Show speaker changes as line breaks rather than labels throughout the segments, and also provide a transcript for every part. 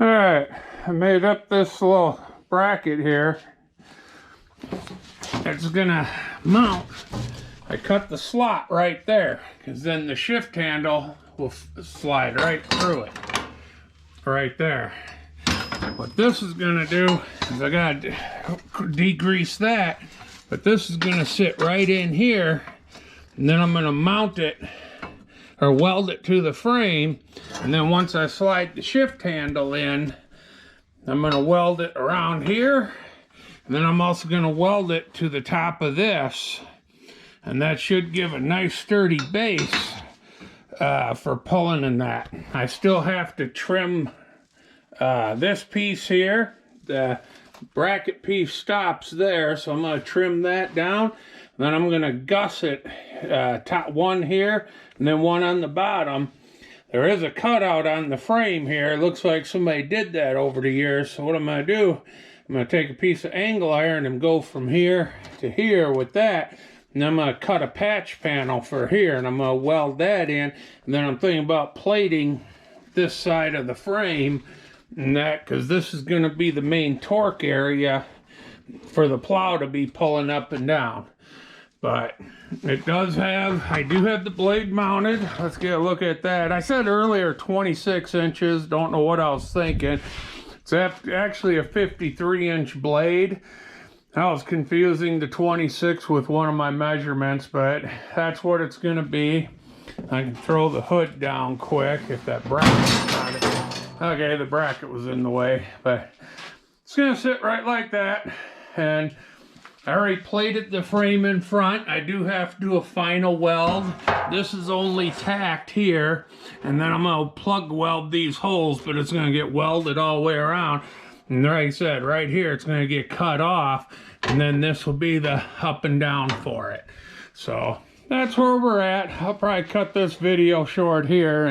Alright, I made up this little bracket here. It's gonna mount. I cut the slot right there because then the shift handle will slide right through it. Right there. What this is gonna do is I gotta degrease that, but this is gonna sit right in here, and then I'm gonna mount it or weld it to the frame, and then once I slide the shift handle in, I'm going to weld it around here, and then I'm also going to weld it to the top of this, and that should give a nice sturdy base for pulling in that. I still have to trim this piece here. The bracket piece stops there, so I'm going to trim that down. Then I'm going to gusset top one here and then one on the bottom. There is a cutout on the frame here. It looks like somebody did that over the years. So what I'm going to do, I'm going to take a piece of angle iron and go from here to here with that. And I'm going to cut a patch panel for here, and I'm going to weld that in. And then I'm thinking about plating this side of the frame and that, because this is going to be the main torque area for the plow to be pulling up and down. But it does have, I do have the blade mounted. Let's get a look at that. I said earlier 26 inches. Don't know what I was thinking. It's actually a 53-inch blade. I was confusing the 26 with one of my measurements, but that's what it's going to be. I can throw the hood down quick if that bracket's not it. Okay, the bracket was in the way, but it's going to sit right like that. And I already plated the frame in front. I do have to do a final weld. This is only tacked here, and then I'm going to plug weld these holes, but it's going to get welded all the way around. And like I said, right here, it's going to get cut off, and then this will be the up and down for it. So that's where we're at. I'll probably cut this video short here,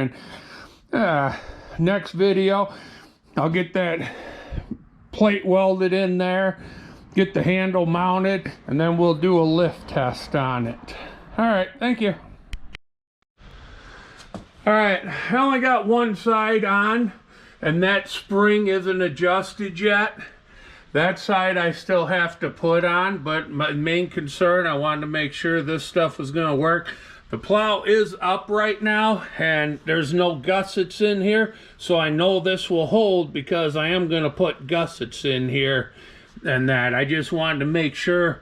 and next video, I'll get that plate welded in there, get the handle mounted, and then we'll do a lift test on it. All right, thank you. All right, I only got one side on, and that spring isn't adjusted yet. That side I still have to put on, but my main concern, I wanted to make sure this stuff was gonna work. The plow is up right now, and there's no gussets in here, so I know this will hold because I am gonna put gussets in here and that. I just wanted to make sure,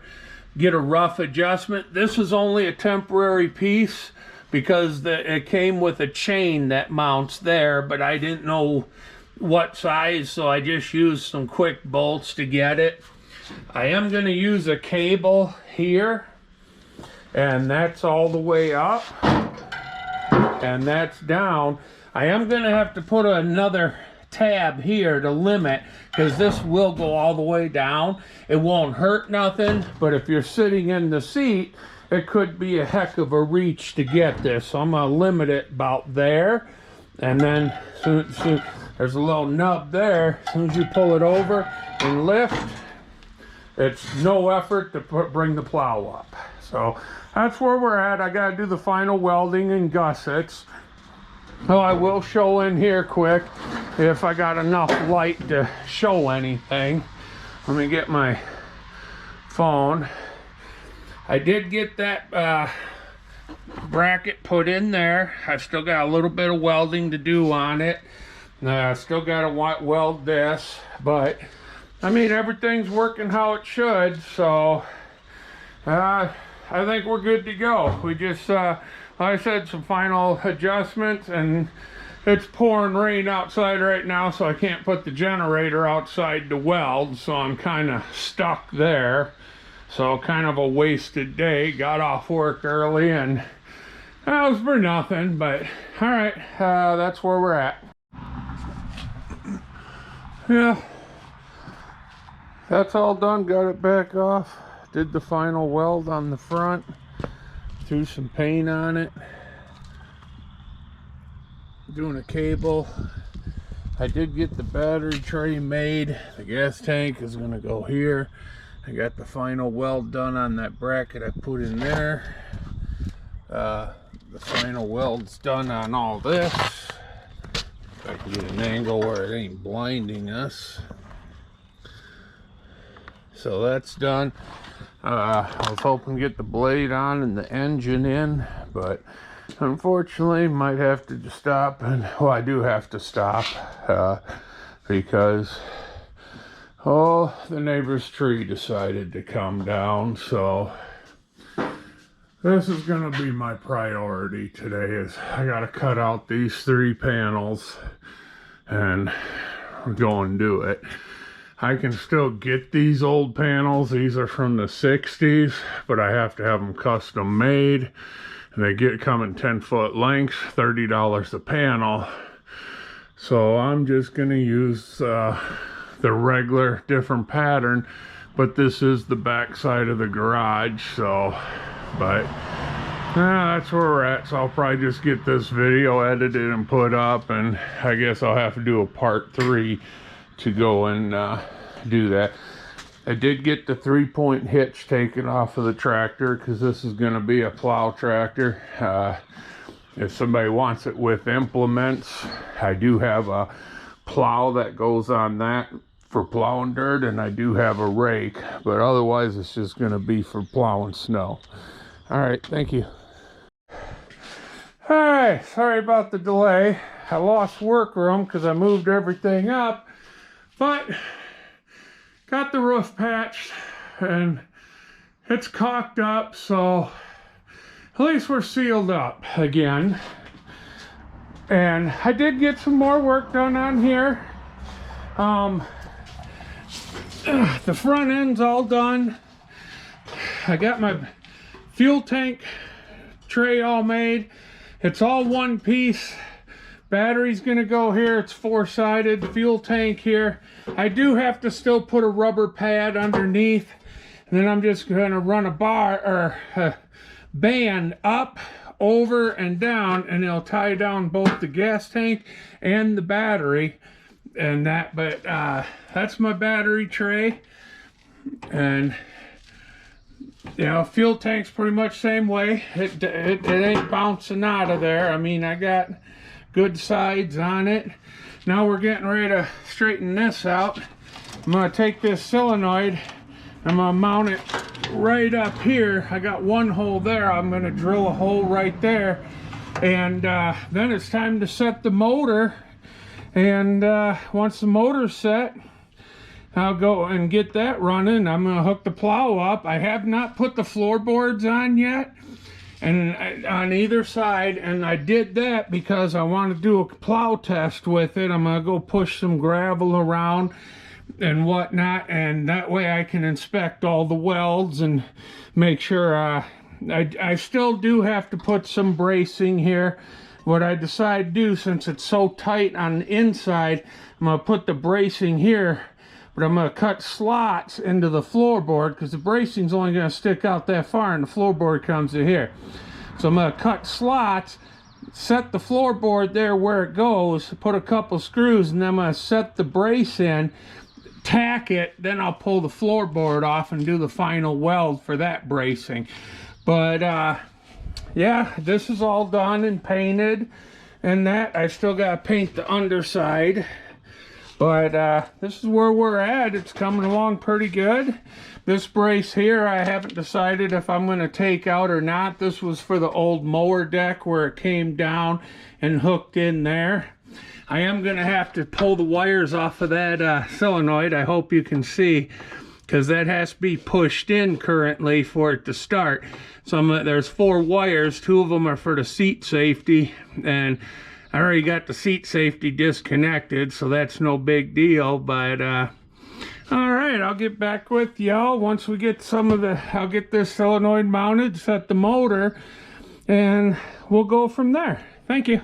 get a rough adjustment. This is only a temporary piece because it came with a chain that mounts there, but I didn't know what size, so I just used some quick bolts to get it. I am going to use a cable here, and that's all the way up, and that's down. I am going to have to put another tab here to limit, because this will go all the way down. It won't hurt nothing, but if you're sitting in the seat, it could be a heck of a reach to get this. So I'm going to limit it about there, and then there's a little nub there. As soon as you pull it over and lift, it's no effort to bring the plow up. So that's where we're at. I got to do the final welding and gussets. So I will show in here quick if I got enough light to show anything. Let me get my phone. I did get that bracket put in there. I've still got a little bit of welding to do on it. Still got to weld this, but I mean, everything's working how it should, so I think we're good to go. We just like I said, some final adjustments, and it's pouring rain outside right now, so I can't put the generator outside to weld, so I'm kind of stuck there. So kind of a wasted day. Got off work early, and that was for nothing, but all right, that's where we're at. Yeah, that's all done. Got it back off. Did the final weld on the front. Threw some paint on it. Doing a cable. I did get the battery tray made. The gas tank is going to go here. I got the final weld done on that bracket I put in there. The final weld's done on all this. If I Get an angle where it ain't blinding us. So that's done. I was hoping to get the blade on and the engine in, but unfortunately might have to stop. And well, I do have to stop because the neighbor's tree decided to come down. So this is going to be my priority today. Is I got to cut out these 3 panels and go and do it. I can still get these old panels. These are from the 60s, but I have to have them custom made. And they come in 10-foot lengths, $30 a panel. So I'm just gonna use the regular different pattern, but this is the back side of the garage. So, but that's where we're at. So I'll probably just get this video edited and put up, and I guess I'll have to do a part 3 to go and do that. I did get the 3-point hitch taken off of the tractor because this is going to be a plow tractor. If somebody wants it with implements, I do have a plow that goes on that for plowing dirt, and I do have a rake, but otherwise it's just going to be for plowing snow. All right, thank you. Hi, sorry about the delay. I lost workroom because I moved everything up, but got the roof patched and it's caulked up, so at least we're sealed up again. And I did get some more work done on here. The front end's all done. I got my fuel tank tray all made. It's all one piece. Battery's gonna go here. It's 4-sided. Fuel tank here. I do have to still put a rubber pad underneath, and then I'm just gonna run a bar or a band up, over, and down, and it'll tie down both the gas tank and the battery. And that, but that's my battery tray. And you know, fuel tank's pretty much same way. It ain't bouncing out of there. I mean, I got good sides on it. Now we're getting ready to straighten this out. I'm gonna take this solenoid, I'm gonna mount it right up here. I got one hole there. I'm gonna drill a hole right there, and then it's time to set the motor. And once the motor's set, I'll go and get that running. I'm gonna hook the plow up. I have not put the floorboards on yet, and on either side, and I did that because I want to do a plow test with it. I'm gonna go push some gravel around and whatnot, and that way I can inspect all the welds and make sure. I still do have to put some bracing here. What I decide to do, since it's so tight on the inside, I'm gonna put the bracing here, but I'm gonna cut slots into the floorboard because the bracing's only gonna stick out that far and the floorboard comes to here. So I'm gonna cut slots, set the floorboard there where it goes, put a couple screws, and then I'm gonna set the brace in, tack it, then I'll pull the floorboard off and do the final weld for that bracing. But yeah, this is all done and painted, and that I still gotta paint the underside. But this is where we're at. It's coming along pretty good. This brace here, I haven't decided if I'm going to take out or not. This was for the old mower deck where it came down and hooked in there. I am going to have to pull the wires off of that solenoid. I hope you can see, because that has to be pushed in currently for it to start. So there's 4 wires. 2 of them are for the seat safety, and I already got the seat safety disconnected, so that's no big deal. But all right, I'll get back with y'all once we get I'll get this solenoid mounted, set the motor, and we'll go from there. Thank you.